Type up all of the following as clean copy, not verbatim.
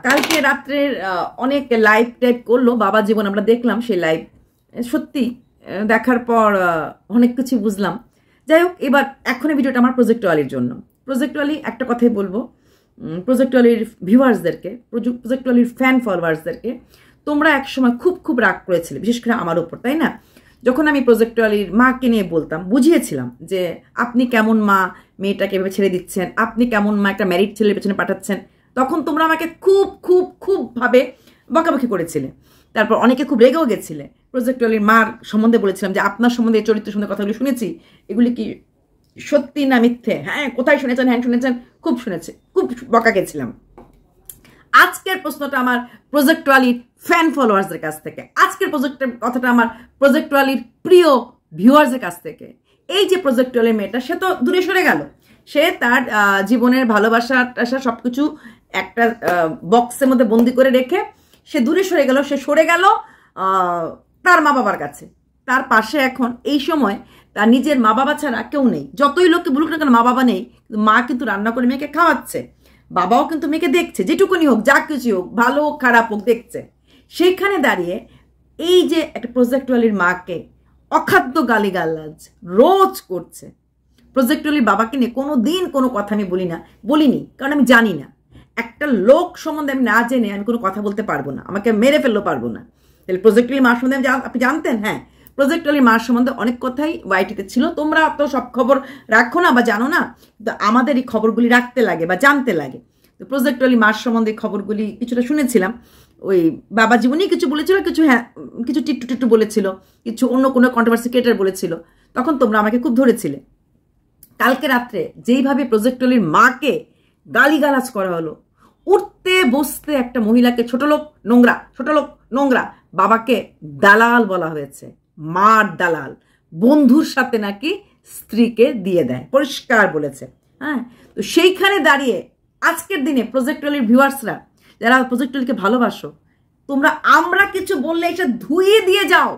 কালকে রাত্রের অনেক লাইভ টাইপ করলো বাবা জীবন, আমরা দেখলাম সেই লাইভ। সত্যি দেখার পর অনেক কিছু বুঝলাম। যাই হোক, এবার এখনই ভিডিওটা আমার প্রজেক্ট ওয়ালির জন্য। প্রজেক্ট ওয়ালি, একটা কথাই বলবো প্রজেক্ট ওয়ালির ভিউয়ার্সদেরকে, প্রজেক্ট ওয়ালির ফ্যান ফলোয়ার্সদেরকে, তোমরা একসময় খুব রাগ করেছিলে, বিশেষ করে আমার উপর, তাই না? যখন আমি প্রজেক্ট ওয়ালির মাকে নিয়ে বলতাম, বুঝিয়েছিলাম যে আপনি কেমন মা, মেয়েটাকে এভাবে ছেড়ে দিচ্ছেন, আপনি কেমন মা একটা ম্যারিড ছেলের পেছনে পাঠাচ্ছেন, তখন তোমরা আমাকে খুব ভাবে বকাবকি করেছিলে। তারপর অনেকে খুব রেগেও গেছিলে। প্রজেক্ট ওয়ালির মার সম্বন্ধে বলেছিলাম যে আপনার সম্বন্ধে চরিত্র সম্বন্ধে কথাগুলি শুনেছি, এগুলি কি সত্যি না মিথ্যে? হ্যাঁ, কোথায় শুনেছেন? হ্যাঁ শুনেছেন, খুব শুনেছে, খুব বকা গেছিলাম। আজকের প্রশ্নটা আমার প্রজেক্ট ওয়ালির ফ্যান ফলোয়ার্সদের কাছ থেকে, আজকের প্রজেক্টের কথাটা আমার প্রজেক্ট ওয়ালির প্রিয় ভিউয়ার্সদের কাছ থেকে। এই যে প্রজেক্ট ওয়ালির মেয়েটা, সে তো দূরে সরে গেল, সে তার জীবনের ভালোবাসা টাসা সবকিছু একটা বক্সের মধ্যে বন্দি করে রেখে সে দূরে সরে গেল। সে সরে গেল তার মা বাবার কাছে। তার পাশে এখন এই সময় তার নিজের মা বাবা ছাড়া কেউ নেই। যতই লোককে বলুক না কেন মা বাবা নেই, মা কিন্তু রান্না করে মেয়েকে খাওয়াচ্ছে, বাবাও কিন্তু মেয়েকে দেখছে, যেটুকুনি হোক, যা কিছু হোক, ভালো হোক খারাপ হোক, দেখছে। সেইখানে দাঁড়িয়ে এই যে একটা প্রজেক্ট ওয়ালির মাকে অখাদ্য গালিগালাজ রোজ করছে। প্রজেক্ট ওয়ালির বাবাকে নিয়ে কোনো দিন কোনো কথা আমি বলিনি, কারণ আমি জানি না। একটা লোক সম্বন্ধে আমি না জেনে আমি কোনো কথা বলতে পারবো না, আমাকে মেরে ফেললেও পারবো না। তাহলে প্রজেক্ট ওয়ালির মার সম্বন্ধে আপনি জানতেন? হ্যাঁ, প্রজেক্ট ওয়ালির মার সম্বন্ধে অনেক কথাই ওয়াইটিতে ছিল। তোমরা তো সব খবর রাখো না বা জানো না, কিন্তু আমাদের এই খবরগুলি রাখতে লাগে বা জানতে লাগে। তো প্রজেক্ট ওয়ালির মার সম্বন্ধে খবরগুলি কিছুটা শুনেছিলাম। ওই বাবা জীবনেই কিছু বলেছিল, কিছু হ্যাঁ কিছু টিট্টু বলেছিল, কিছু অন্য কোনো কন্ট্রোভার্সি ক্রিয়েটার বলেছিল, তখন তোমরা আমাকে খুব ধরেছিলে। কালকে রাত্রে যেইভাবে প্রজেক্ট ওয়ালির মাকে গালিগালাজ করা হলো, উঠতে বসতে একটা মহিলাকে ছোট লোক নোংরা, বাবাকে দালাল বলা হয়েছে, মার দালাল, বন্ধুর সাথে নাকি স্ত্রীকে দিয়ে দেয়, পরিষ্কার বলেছে। হ্যাঁ, তো সেইখানে দাঁড়িয়ে আজকের দিনে প্রজেক্ট ওয়ালির ভিউয়ার্সরা যারা প্রজেক্ট ওয়ালিকে ভালোবাসো, তোমরা আমরা কিছু বললে এটা ধুয়ে দিয়ে যাও,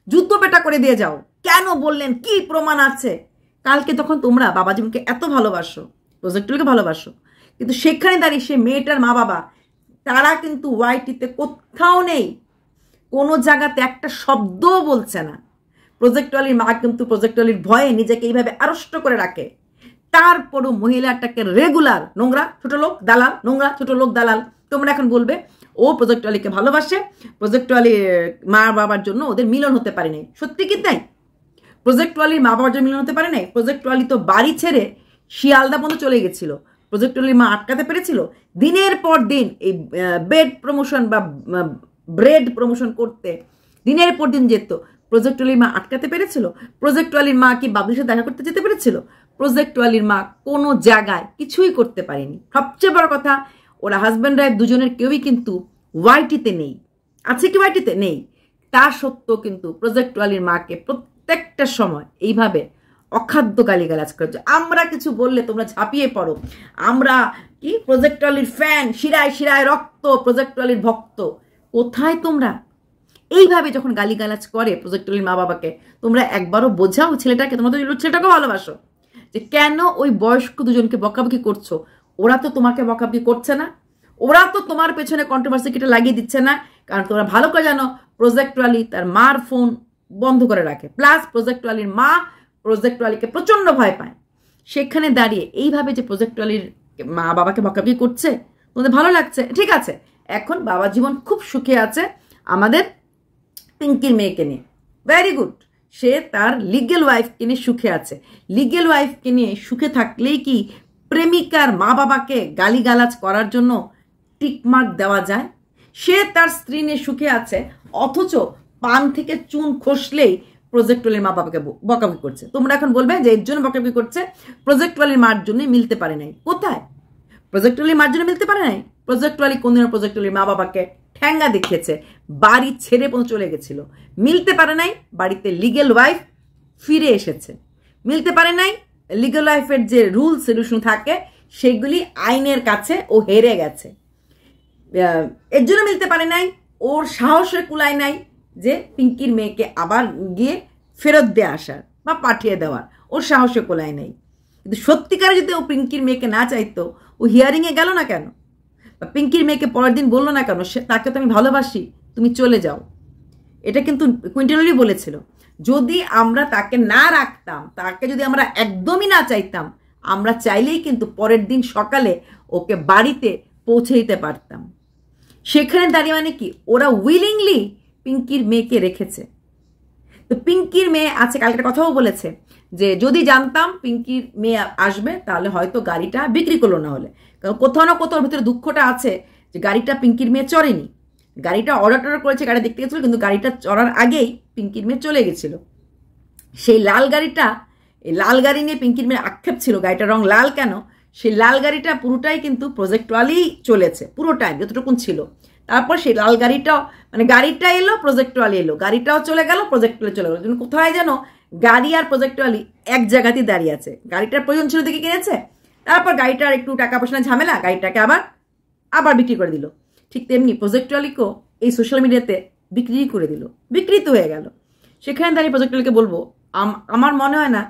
জুতো পেটা করে দিয়ে যাও। কেন বললেন, কি প্রমাণ আছে? কালকে তখন তোমরা বাবা জীবনকে এত ভালোবাসো, প্রজেক্ট ওয়ালিকে ভালোবাসো, কিন্তু সেখানে দাঁড়িয়ে সে মেয়েটার মা বাবা তারা কিন্তু ওয়াইটিতে কোথাও নেই, কোনো জায়গাতে একটা শব্দও বলছে না। প্রজেক্ট ওয়ালির মা কিন্তু প্রজেক্ট ওয়ালির ভয়ে নিজেকে এইভাবে আড়ষ্ট করে রাখে। তারপরও মহিলাটাকে রেগুলার নোংরা ছোট লোক দালাল, নোংরা ছোট লোক দালাল। তোমরা এখন বলবে ও প্রজেক্ট ওয়ালিকে ভালোবাসে, প্রজেক্ট ওয়ালির মা বাবার জন্য ওদের মিলন হতে পারেনি। সত্যি কি তাই? প্রজেক্ট ওয়ালির মা বাবার জন্য মিলন হতে পারে নাই? প্রজেক্ট ওয়ালি তো বাড়ি ছেড়ে শিয়ালদা পর্যন্ত চলে গেছিল, প্রজেক্ট ওয়ালির মা আটকাতে পেরেছিল? দিনের পর দিন এই বেড প্রমোশন বা ব্রেড প্রমোশন করতে দিনের পর দিন যেত, প্রজেক্ট ওয়ালির মা আটকাতে পেরেছিল? প্রজেক্ট ওয়ালির মা কি বাবুর সাথে দেখা করতে যেতে পেরেছিল? প্রজেক্ট ওয়ালির মা কোনো জায়গায় কিছুই করতে পারেনি। সবচেয়ে বড় কথা, ওরা হাজব্যান্ড ওয়াইফ দুজনের কেউই কিন্তু ওয়াইটিতে নেই। আছে কি ওয়াইটিতে? নেই। তা সত্ত্বেও কিন্তু প্রজেক্ট ওয়ালির মাকে প্রত্যেকটা সময় এইভাবে অখাদ্য গালিগালাজ করছে। আমরা কিছু বললে তোমরা ঝাঁপিয়ে পড়ো, আমরা কি প্রজেক্ট ওয়ালির ফ্যান, শিরায় রক্ত, প্রজেক্ট ওয়ালির ভক্ত। কোথায় তোমরা? এইভাবে যখন গালিগালাজ করে প্রজেক্ট ওয়ালির মা বাবাকে, তোমরা একবারও বোঝাও ছেলেটাকে, তোমরা তো ছেলেটাকেও ভালোবাসো, যে কেন ওই বয়স্ক দুজনকে বকাবকি করছো? ওরা তো তোমাকে বকাবকি করছে না, ওরা তো তোমার পেছনে কন্ট্রোভার্সি কিটা লাগিয়ে দিচ্ছে না, কারণ তোমরা ভালো করে জানো প্রজেক্ট ওয়ালি তার মার ফোন বন্ধ করে রাখে, প্লাস প্রজেক্ট ওয়ালির মা প্রজেক্ট ওয়ালিকে প্রচন্ড ভয় পায়। সেখানে দাঁড়িয়ে এইভাবে যে প্রজেক্ট ওয়ালির মা বাবাকে বকাবকি করছে, তোমাদের ভালো লাগছে? ঠিক আছে, এখন বাবা জীবন খুব সুখে আছে আমাদের পিঙ্কির মেয়েকে নিয়ে, ভেরি গুড। সে তার লিগেল ওয়াইফকে নিয়ে সুখে আছে। লিগেল ওয়াইফকে নিয়ে সুখে থাকলেই কি প্রেমিকার মা বাবাকে গালিগালাজ করার জন্য টিকমার্ক দেওয়া যায়? সে তার স্ত্রী নিয়ে সুখে আছে, অথচ পান থেকে চুন খসলেই প্রজেক্ট ওয়ালির মা বাবাকে বকাবকি করছে। তোমরা এখন বলবে যে এর জন্য বকাবকি করছে, প্রজেক্ট ওয়ালির মার জন্য মিলতে পারে নাই। কোথায়? প্রজেক্ট ওয়ালির মার জন্য মিলতে পারে নাই? প্রজেক্ট ওয়ালি কোনদিনও প্রজেক্ট ওয়ালির মা বাবাকে ঠ্যাঙ্গা দেখিয়েছে, বাড়ি ছেড়ে পৌঁছে চলে গেছিল, মিলতে পারে নাই। বাড়িতে লিগেল ওয়াইফ ফিরে এসেছে, মিলতে পারে নাই। লিগেল ওয়াইফের যে রুলস রেগুলেশন থাকে সেগুলি আইনের কাছে ও হেরে গেছে, এর জন্য মিলতে পারে নাই। ওর সাহসে কুলায় নাই যে পিঙ্কির মেয়েকে আবার গিয়ে ফেরত দিয়ে আসার বা পাঠিয়ে দেওয়ার, ওর সাহসে কুলায় নাই। কিন্তু সত্যিকারে যদি ও পিঙ্কির মেয়েকে না চাইতো, ও হিয়ারিংয়ে গেল না কেন? বা পিঙ্কির মেয়েকে পরের দিন বললো না কেন তাকে তো আমি ভালোবাসি, তুমি চলে যাও। এটা কিন্তু কুইন্টেলই বলেছিল। যদি আমরা তাকে না রাখতাম, তাকে যদি আমরা একদমই না চাইতাম, আমরা চাইলেই কিন্তু পরের দিন সকালে ওকে বাড়িতে পৌঁছে দিতে পারতাম। সেখানে দাঁড়িয়ে মানে কি, ওরা উইলিংলি পিঙ্কির মেয়েকে রেখেছে। তো পিঙ্কির মেয়ে আছে, কালকে কথাও বলেছে যে যদি জানতাম পিঙ্কির মেয়ে আসবে তাহলে হয়তো গাড়িটা বিক্রি করলো না হলে, কারণ কোথাও না কোথাও ভিতরে দুঃখটা আছে যে গাড়িটা পিঙ্কির মেয়ে চড়েনি। গাড়িটা অর্ডার করেছে, গাড়ি দেখতে গেছিল, কিন্তু গাড়িটা চড়ার আগেই পিঙ্কির মেয়ে চলে গেছিল। সেই লাল গাড়িটা, এই লাল গাড়ি নিয়ে পিঙ্কির মেয়ের আক্ষেপ ছিল, গাড়িটার রং লাল কেন। সেই লাল গাড়িটা পুরোটাই কিন্তু প্রজেক্ট ওয়ালি চলেছে, পুরো টাইম যতটুকুন ছিল। তারপর সেই লাল গাড়িটাও, মানে গাড়িটা এলো, প্রজেক্ট ওয়ালি এলো, গাড়িটাও চলে গেল, প্রজেক্ট ওয়ালি চলে গেল। কোথায় যেন গাড়ি আর প্রজেক্ট ওয়ালি এক জায়গাতেই দাঁড়িয়ে আছে। গাড়িটার প্রয়োজন ছিল দেখে কিনেছে, তারপর গাড়িটার একটু টাকা পয়সা ঝামেলা, গাড়িটাকে আবার বিক্রি করে দিল। ঠিক তেমনি প্রজেক্ট ওয়ালিকেও এই সোশ্যাল মিডিয়াতে বিক্রি করে দিল, বিক্রিত হয়ে গেল। সেখানে দাঁড়িয়ে প্রজেক্ট ওয়ালিকে বলবো, আমার মনে হয় না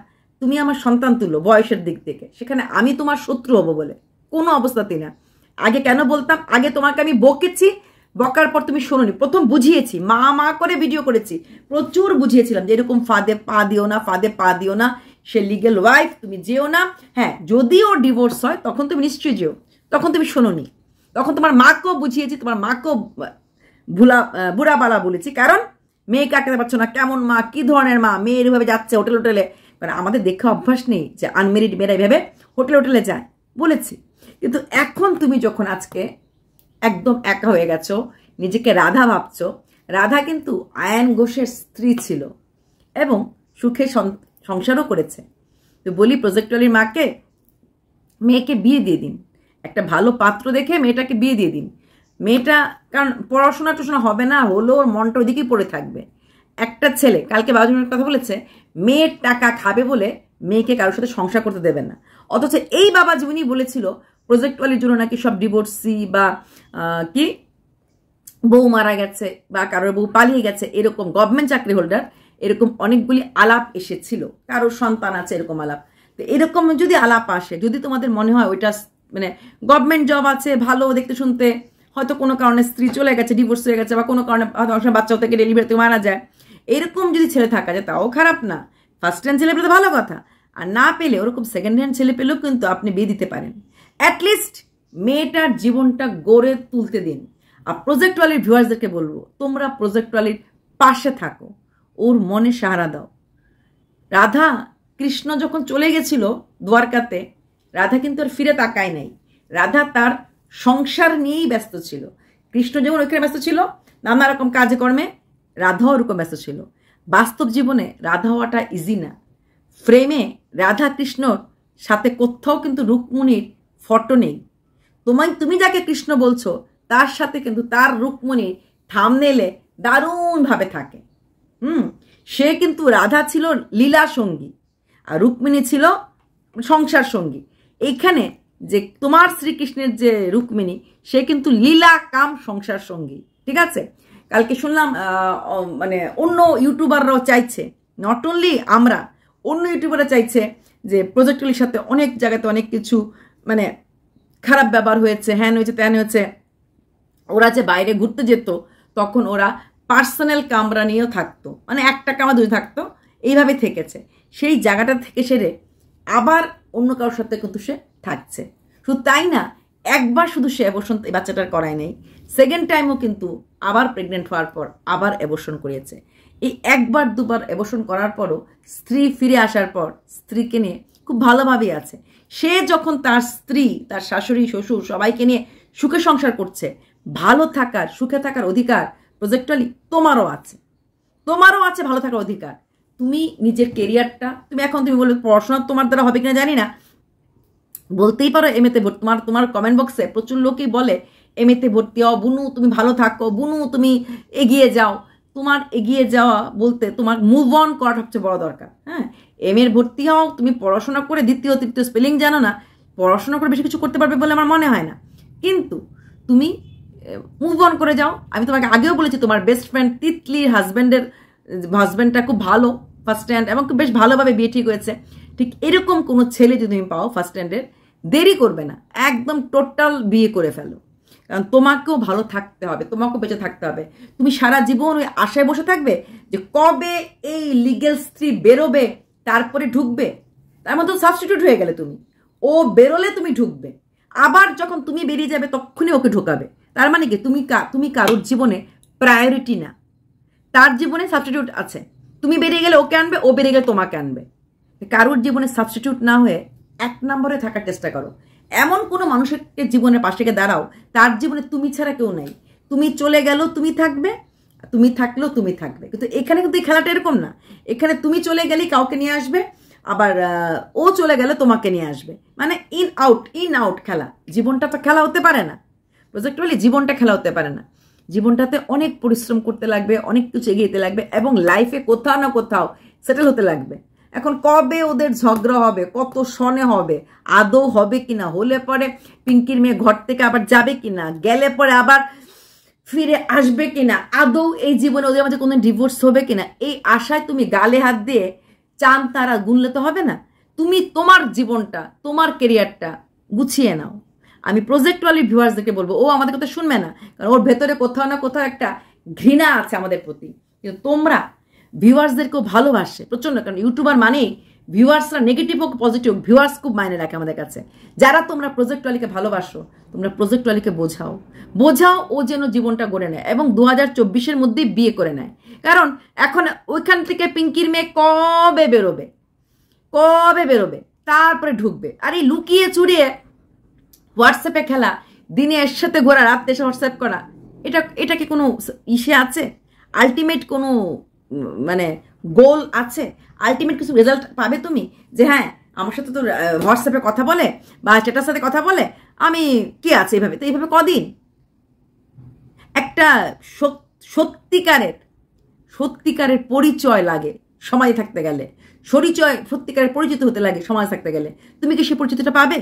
তুমি আমার সন্তান তুলো বয়সের দিক থেকে, সেখানে আমি তোমার শত্রু হবো বলে কোনো অবস্থাতেই না। আগে কেন বলতাম, আগে তোমাকে আমি বকেছি, বকার পর তুমি শোনোনি। প্রথম বুঝিয়েছি, মা করে ভিডিও করেছি, প্রচুর বুঝিয়েছিলাম যে এরকম ফাঁদে পা দিও না, ফাঁদে পা দিও না, সে লিগেল ওয়াইফ, তুমি যেও না। হ্যাঁ, যদি ওর ডিভোর্স হয় তখন তুমি নিশ্চয়ই যেও, তখন তুমি শোনোনি। তখন তোমার মাকেও বুঝিয়েছি, তোমার মাকেও বুড়া বালা বলেছি, কারণ মেয়ে কাটাতে পারছো না, কেমন মা, কি ধরনের মা, মেয়ে এভাবে যাচ্ছে হোটেলে। মানে আমাদের দেখা অভ্যাস নেই যে আনমেরিড মেয়েরা এভাবে হোটেলে যায়, বলেছি। কিন্তু এখন তুমি যখন আজকে একদম একা হয়ে গেছো, নিজেকে রাধা ভাবছো, রাধা কিন্তু আয়ান ঘোষের স্ত্রী ছিল এবং সুখে সংসারও করেছে। তো বলি প্রজেক্ট ওয়ালির মাকে, মেয়েকে বিয়ে দিয়ে দিন, একটা ভালো পাত্র দেখে মেয়েটাকে বিয়ে দিয়ে দিন। মেয়েটা, কারণ পড়াশোনা টশোনা হবে না, হলো ওর মনটা ওইদিকেই পড়ে থাকবে। একটা ছেলে কালকে বাবুজনের কথা বলেছে, মেয়ের টাকা খাবে বলে মেয়েকে কারোর সাথে সংসার করতে দেবে না। অথচ এই বাবা জীবনী বলেছিল প্রজেক্ট ওয়ালির জন্য নাকি সব ডিভোর্সি বা কি বউ মারা গেছে বা কারোর বউ পালিয়ে গেছে, এরকম গভর্নমেন্ট চাকরি হোল্ডার, এরকম অনেকগুলি আলাপ এসেছিল, কারোর সন্তান আছে এরকম আলাপ। তো এরকম যদি আলাপ আসে, যদি তোমাদের মনে হয় ওইটা মানে গভর্নমেন্ট জব আছে, ভালো দেখতে শুনতে, হয়তো কোনো কারণে স্ত্রী চলে গেছে, ডিভোর্স হয়ে গেছে, বা কোনো কারণে বাচ্চাও থেকে ডেলিভারিতে মারা যায়, এরকম যদি ছেলে থাকা যায় তাও খারাপ না। ফার্স্ট হ্যান্ড ছেলে পেলে তো ভালো কথা, আর না পেলে ওরকম সেকেন্ড হ্যান্ড ছেলে পেলেও কিন্তু আপনি বিয়ে দিতে পারেন। অ্যাটলিস্ট মেয়েটার জীবনটা গড়ে তুলতে দিন। আর প্রজেক্ট ওয়ালির ভিউয়ার্সদেরকে বলবো, তোমরা প্রজেক্ট ওয়ালির পাশে থাকো, ওর মনে সাহারা দাও। রাধা কৃষ্ণ যখন চলে গেছিল দ্বারকাতে, রাধা কিন্তু আর ফিরে তাকায় নাই। রাধা তার সংসার নিয়েই ব্যস্ত ছিল। কৃষ্ণ যেমন ওইখানে ব্যস্ত ছিল নানা রকম কাজে কর্মে, রাধাও ওরকম ব্যস্ত ছিল। বাস্তব জীবনে রাধা হওয়াটা ইজি না। ফ্রেমে রাধা কৃষ্ণর সাথে কোথাও কিন্তু রুক্মিণীর ফটো নেই। তুমি যাকে কৃষ্ণ বলছো তার সাথে কিন্তু তার রুক্মিণীর থাম্বনেইলে দারুণভাবে থাকে। সে কিন্তু রাধা ছিল লীলা সঙ্গী আর রুক্মিণী ছিল সংসার সঙ্গী। এইখানে যে তোমার শ্রীকৃষ্ণের যে রুক্মিণী, সে কিন্তু লীলা কাম সংসার সঙ্গী, ঠিক আছে। কালকে শুনলাম মানে অন্য ইউটিউবাররাও চাইছে, নট অনলি আমরা, অন্য ইউটিউবাররা চাইছে যে প্রজেক্ট ওয়ালির সাথে অনেক জায়গাতে অনেক কিছু মানে খারাপ ব্যবহার হয়েছে, হ্যান হয়েছে, ত্যান হয়েছে। ওরা যে বাইরে ঘুরতে যেত তখন ওরা পার্সোনাল কামরা নিয়েও থাকতো, মানে একটা কামরা দুই থাকতো, এইভাবে থেকেছে। সেই জায়গাটা থেকে সেরে আবার অন্য কারোর সাথে কিন্তু সে থাকছে। শুধু তাই না, একবার শুধু সে অ্যাবর্শন এই বাচ্চাটার করায় নেই, সেকেন্ড টাইমও কিন্তু আবার প্রেগনেন্ট হওয়ার পর আবার অ্যাবর্শন করিয়েছে। এই একবার দুবার অ্যাবর্শন করার পরও স্ত্রী ফিরে আসার পর স্ত্রীকে নিয়ে খুব ভালোভাবেই আছে। সে যখন তার স্ত্রী, তার শাশুড়ি, শ্বশুর সবাইকে নিয়ে সুখে সংসার করছে, ভালো থাকার, সুখে থাকার অধিকার প্রজেক্ট ওয়ালি তোমারও আছে, তোমারও আছে ভালো থাকার অধিকার। তুমি নিজের কেরিয়ারটা, তুমি বলবে পড়াশোনা তোমার দ্বারা হবে কিনা জানি না, বলতেই পারো এমএতে ভর্তি, তোমার কমেন্ট বক্সে প্রচুর লোকই বলে এমএতে ভর্তি হও, বুনু তুমি ভালো থাকো, বুনু তুমি এগিয়ে যাও। তোমার এগিয়ে যাওয়া বলতে তোমার মুভ অন করাটা সবচেয়ে বড় দরকার। হ্যাঁ, এমএর ভর্তি হও, তুমি পড়াশোনা করে দ্বিতীয় তৃতীয় স্পেলিং জানো না, পড়াশোনা করে বেশি কিছু করতে পারবে বলে আমার মনে হয় না, কিন্তু তুমি মুভ অন করে যাও। আমি তোমাকে আগেও বলেছি তোমার বেস্ট ফ্রেন্ড তিতলির হাজব্যান্ডটা খুব ভালো, ফার্স্ট হ্যান্ড, এবং বেশ ভালোভাবে বিয়ে ঠিক হয়েছে। ঠিক এরকম কোনো ছেলে যদি তুমি পাও ফার্স্ট হ্যান্ডের, দেরি করবে না, একদম টোটাল বিয়ে করে ফেলো। কারণ তোমাকেও ভালো থাকতে হবে, তোমাকেও বেঁচে থাকতে হবে। তুমি সারা জীবন ওই আশায় বসে থাকবে যে কবে এই লিগ্যাল স্ত্রী বেরোবে তারপরে ঢুকবে, তার মধ্যে সাবস্টিটিউট হয়ে গেলে তুমি। ও বেরোলে তুমি ঢুকবে, আবার যখন তুমি বেরিয়ে যাবে তখনই ওকে ঢোকাবে। তার মানে কি তুমি কারোর জীবনে প্রায়োরিটি না, তার জীবনে সাবস্টিটিউট আছে। তুমি বেরিয়ে গেলে ওকে আনবে, ও বেরিয়ে গেলে তোমাকে আনবে। কারোর জীবনে সাবস্টিটিউট না হয়ে 1 নম্বরে থাকার চেষ্টা করো। এমন কোনো মানুষের জীবনের পাশে গিয়ে দাঁড়াও তার জীবনে তুমি ছাড়া কেউ নাই। তুমি চলে গেলেও তুমি থাকবে, তুমি থাকলেও তুমি থাকবে। কিন্তু এখানে কিন্তু এই খেলাটা এরকম না। এখানে তুমি চলে গেলেই কাউকে নিয়ে আসবে, আবার ও চলে গেলে তোমাকে নিয়ে আসবে। মানে ইন আউট খেলা। জীবনটা তো খেলা হতে পারে না। প্রজেক্ট বলি জীবনটা খেলা হতে পারে না। জীবনটাতে অনেক পরিশ্রম করতে লাগবে, অনেক কিছু এগিয়ে যেতে লাগবে এবং লাইফে কোথাও না কোথাও সেটেল হতে লাগবে। এখন কবে ওদের ঝগড়া হবে, কত সনে হবে, আদৌ হবে কিনা, হলে পরে পিঙ্কির মেয়ে ঘর থেকে আবার যাবে কিনা, গেলে পরে আবার ফিরে আসবে কিনা, আদৌ এই জীবনে ওদের মাঝে কোনো ডিভোর্স হবে কিনা, এই আশায় তুমি গালে হাত দিয়ে চাঁদ তারা গুনলে তো হবে না। তুমি তোমার জীবনটা, তোমার কেরিয়ারটা গুছিয়ে নাও। আমি প্রজেক্টওয়ালি ভিউয়ার্সদেরকে বলবো, ও আমাদের কথা শুনবে না, কারণ ওর ভেতরে কোথাও না কোথাও একটা ঘৃণা আছে আমাদের প্রতি। কিন্তু তোমরা ভিউয়ার্সদেরকেও ভালোবাসে প্রচন্ড, কারণ ইউটিউবার মানেই ভিউয়ার্সরা নেগেটিভ হোক পজিটিভ হোক, ভিউয়ার্স খুব মাইনে রাখে আমাদের কাছে। যারা তোমরা প্রজেক্টওয়ালিকে ভালোবাসো, তোমরা প্রজেক্টওয়ালিকে বোঝাও ও যেন জীবনটা গড়ে নেয় এবং 2024-এর মধ্যেই বিয়ে করে নেয়। কারণ এখন ওইখান থেকে পিঙ্কির মেয়ে কবে বেরোবে তারপরে ঢুকবে। আর এই লুকিয়ে চুরিয়ে হোয়াটসঅ্যাপে খেলা, দিনে এর সাথে ঘোরা, রাত্রে এসে হোয়াটসঅ্যাপ করা, এটা কি কোনো ইসে আছে? আলটিমেট কোনো মানে গোল আছে? আলটিমেট কিছু রেজাল্ট পাবে তুমি যে হ্যাঁ আমার সাথে তো হোয়াটসঅ্যাপে কথা বলে বা চ্যাটার সাথে কথা বলে, আমি কি আছে এইভাবে? তো এইভাবে কদিন একটা সত্যিকারের পরিচয় লাগে সমাজে থাকতে গেলে, সত্যিকারের পরিচিত হতে লাগে সমাজে থাকতে গেলে। তুমি কি সেই পরিচিতিটা পাবে?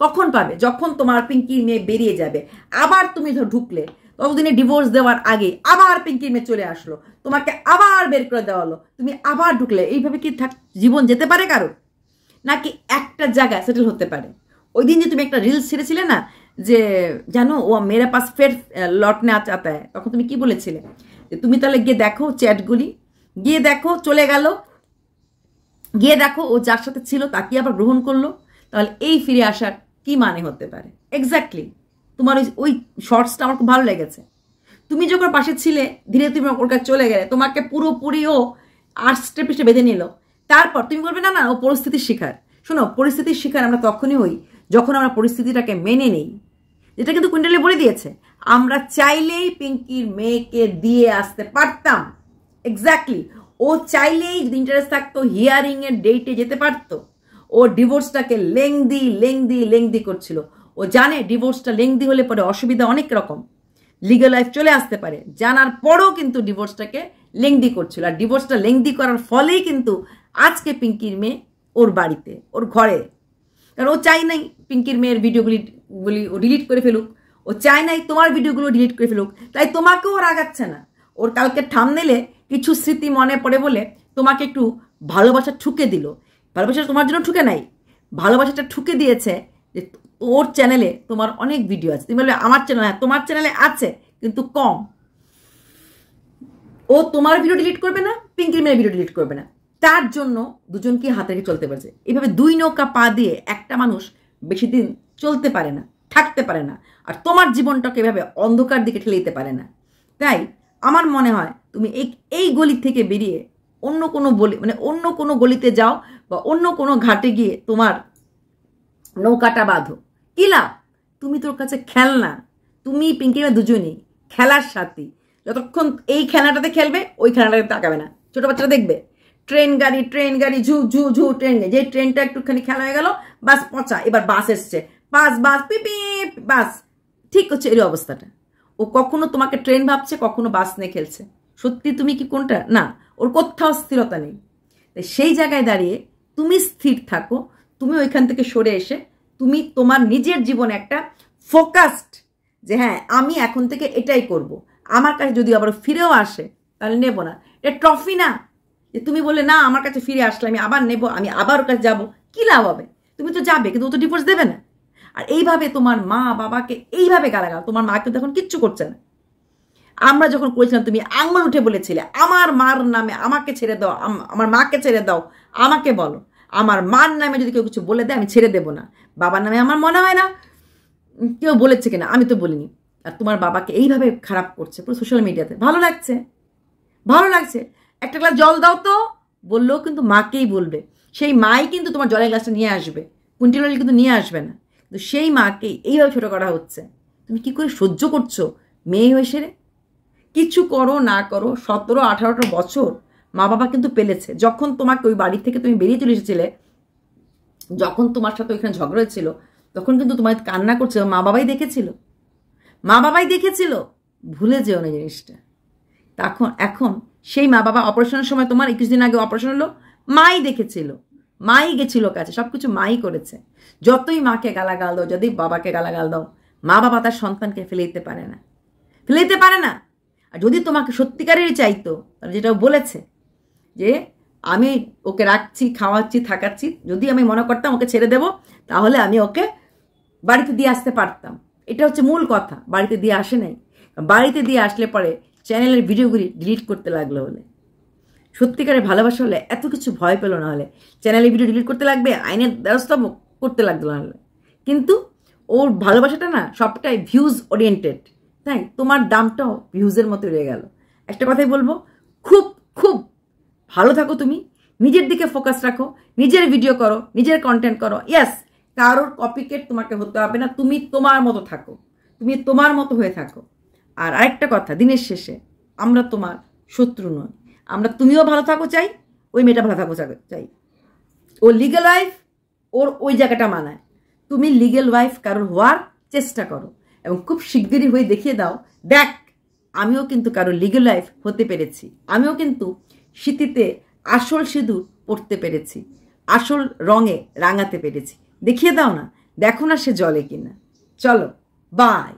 কখন পাবে? যখন তোমার পিঙ্কির মেয়ে বেরিয়ে যাবে, আবার তুমি ধর ঢুকলে, ততদিনে ডিভোর্স দেওয়ার আগে আবার পিঙ্কির মেয়ে চলে আসলো, তোমাকে আবার বের করে দেওয়া হলো, তুমি আবার ঢুকলে। এইভাবে কি জীবন যেতে পারে কারো? নাকি একটা জায়গায় সেটেল হতে পারে? ওই দিন যে তুমি একটা রিলস ছেড়েছিলে না যে জানো ও মেরে পাশ ফের লটনে আতা হ্যায়, তখন তুমি কি বলেছিলে যে তুমি তাহলে গিয়ে দেখো চ্যাটগুলি, গিয়ে দেখো চলে গেল, গিয়ে দেখো ও যার সাথে ছিল তাকে আবার গ্রহণ করলো, তাহলে এই ফিরে আসার কি মানে হতে পারে? এক্স্যাক্টলি তোমার ওই শর্টসটা আমার খুব ভালো লেগেছে। তুমি যখন পাশে ছিলে, ধীরে তুমি ওর কাছে চলে গেলে, তোমাকে পুরোপুরি ও আষ্টে পিষ্টে বেঁধে নিল। তারপর তুমি বলবে না ও পরিস্থিতির শিকার। শোনো, পরিস্থিতির শিকার আমরা তখনই হই যখন আমরা পরিস্থিতিটাকে মেনে নেই। যেটা কিন্তু কুইন্টালি বলে দিয়েছে, আমরা চাইলেই পিঙ্কির মেয়েকে দিয়ে আসতে পারতাম। এক্স্যাক্টলি ও চাইলেই যদি ইন্টারেস্ট থাকতো হিয়ারিং এর ডেটে যেতে পারতো। ও ডিভোর্সটাকে লেংদি করছিল। ও জানে ডিভোর্সটা লেংদি হলে পরে অসুবিধা অনেক রকম, লিগ্যাল লাইফ চলে আসতে পারে, জানার পরও কিন্তু ডিভোর্সটাকে লেংদি করছিল। আর ডিভোর্সটা লেংদি করার ফলেই কিন্তু আজকে পিঙ্কির মেয়ে ওর বাড়িতে, ওর ঘরে। কারণ ও চাই নাই পিঙ্কির মেয়ের ভিডিওগুলি ও ডিলিট করে ফেলুক, ও চায় নাই তোমার ভিডিওগুলো ডিলিট করে ফেলুক, তাই তোমাকেও রাগাচ্ছে না। ওর কালকে থাম্বনেলে কিছু স্মৃতি মনে পড়ে বলে তোমাকে একটু ভালোবাসা ঠুকে দিল। ভালোবাসা তোমার জন্য ঠুকে নাই, ভালোবাসাটা ঠুকে দিয়েছে যে ওর চ্যানেলে তোমার অনেক ভিডিও আছে। তুমি বলবে আমার চ্যানেল, হ্যাঁ তোমার চ্যানেলে আছে কিন্তু কম। ও তোমার ভিডিও ডিলিট করবে না, পিঙ্কির মেয়ের ভিডিও ডিলিট করবে না, তার জন্য দুজনকে হাতে রেখে চলতে পারছে। এইভাবে 2 নৌকা পা দিয়ে একটা মানুষ বেশি দিন চলতে পারে না, থাকতে পারে না। আর তোমার জীবনটাকে এভাবে অন্ধকার দিকে ঠেলে দিতে পারে না। তাই আমার মনে হয় তুমি এই গলি থেকে বেরিয়ে অন্য কোনো গলিতে যাও বা অন্য কোনো ঘাটে গিয়ে তোমার নৌকাটা বাঁধো। কি লাভ? তুমি তোর কাছে খেলনা, তুমি পিঙ্কি দুজনেই খেলার সাথী। যতক্ষণ এই খেলাটাতে খেলবে ওই খেলাটাতে তাকাবে না। ছোট বাচ্চারা দেখবে ট্রেন গাড়ি ঝু ঝু ঝু ট্রেন, যে ট্রেনটা একটুখানি খেলা হয়ে গেল, বাস পচা, এবার বাস এসছে, বাস পিপি বাস, ঠিক হচ্ছে এই অবস্থাটা। ও কখনো তোমাকে ট্রেন ভাবছে, কখনো বাস নিয়ে খেলছে। সত্যি তুমি কি কোনটা? না, ওর কোথাও স্থিরতা নেই। তাই সেই জায়গায় দাঁড়িয়ে তুমি স্থির থাকো। তুমি ওইখান থেকে সরে এসে তুমি তোমার নিজের জীবনে একটা ফোকাসড যে হ্যাঁ আমি এখন থেকে এটাই করব। আমার কাছে যদি আবার ফিরেও আসে তাহলে নেব না। এটা ট্রফি না যে তুমি বলে না আমার কাছে ফিরে আসলে আমি আবার নেব, আমি আবার ওর কাছে যাবো। কি লাভ হবে? তুমি তো যাবে কিন্তু ও তো ডিভোর্স দেবে না। আর এইভাবে তোমার মা বাবাকে এইভাবে গালাগাল, তোমার মা কিন্তু এখন কিচ্ছু করছে না। আমরা যখন করেছিলাম তুমি আঙুল উঠে বলেছিলে আমার মার নামে আমাকে ছেড়ে দাও, আমার মাকে ছেড়ে দাও, আমাকে বলো, আমার মার নামে যদি কেউ কিছু বলে দেয় আমি ছেড়ে দেবো না। বাবার নামে আমার মনে হয় না কেউ বলেছে কিনা, আমি তো বলিনি। আর তোমার বাবাকে এইভাবে খারাপ করছে পুরো সোশ্যাল মিডিয়াতে, ভালো লাগছে, ভালো লাগছে। একটা গ্লাস জল দাও তো বললেও কিন্তু মাকেই বলবে, সেই মাই কিন্তু তোমার জলের গ্লাসটা নিয়ে আসবে, কুইন্টাল কিন্তু নিয়ে আসবে না, কিন্তু সেই মাকেই এইভাবে ছোটো করা হচ্ছে। তুমি কি করে সহ্য করছো মেয়ে হয়ে সেরে? কিছু করো না করো 17-18টা বছর মা বাবা কিন্তু পেলেছে। যখন তোমাকে ওই বাড়ি থেকে তুমি বেরিয়ে চলে এসেছিলে, যখন তোমার সাথে ওইখানে ঝগড়া হয়েছিল, তখন কিন্তু তোমার কান্না করছিল, মা বাবাই দেখেছিল, মা বাবাই দেখেছিল। ভুলে যেও না জিনিসটা। এখন সেই মা বাবা অপারেশনের সময়, তোমার 21 দিন আগে অপারেশন হলো, মাই দেখেছিল, মাই গেছিল কাছে, সব কিছু মাই করেছে। যতই মাকে গালাগাল দাও, যদি বাবাকে গালাগাল দাও, মা বাবা তার সন্তানকে ফেলে দিতে পারে না, ফেলে দিতে পারে না। আর যদি তোমাকে সত্যিকারেরই চাইতো, তাহলে যেটা বলেছে যে আমি ওকে রাখছি, খাওয়াচ্ছি, থাকাচ্ছি, যদি আমি মনে করতাম ওকে ছেড়ে দেব, তাহলে আমি ওকে বাড়িতে দিয়ে আসতে পারতাম। এটা হচ্ছে মূল কথা। বাড়িতে দিয়ে আসে নাই। বাড়িতে দিয়ে আসলে পরে চ্যানেলের ভিডিওগুলি ডিলিট করতে লাগলো। হলে সত্যিকারের ভালোবাসা হলে এত কিছু ভয় পেল না, হলে চ্যানেলের ভিডিও ডিলিট করতে লাগবে, আইনের দ্বারস্থ করতে লাগলো না হলে। কিন্তু ওর ভালোবাসাটা না সবটাই ভিউজ ওরিয়েন্টেড, তাই তোমার দামটাও ভিউজের মতো রয়ে গেল। একটা কথাই বলবো, খুব খুব ভালো থাকো তুমি, নিজের দিকে ফোকাস রাখো, নিজের ভিডিও করো, নিজের কন্টেন্ট করো। ইয়াস, কারোর কপিকেট তোমাকে হতে হবে না, তুমি তোমার মতো থাকো, তুমি তোমার মতো হয়ে থাকো। আর আরেকটা কথা, দিনের শেষে আমরা তোমার শত্রু নয়, আমরা তুমিও ভালো থাকো চাই, ওই মেয়েটা ভালো থাকো চাই। ও লিগ্যাল ওয়াইফ, ওর ওই জায়গাটা মানায়। তুমি লিগ্যাল ওয়াইফ কারোর হওয়ার চেষ্টা করো, এবং খুব শিগগিরই হয়ে দেখিয়ে দাও, দেখ আমিও কিন্তু কারোর লিগ্যাল ওয়াইফ হতে পেরেছি, আমিও কিন্তু শীতিতে আসল সিঁদুর পরতে পেরেছি, আসল রঙে রাঙাতে পেরেছি। দেখিয়ে দাও না, দেখো না সে জলে কিনা। চলো, বাই।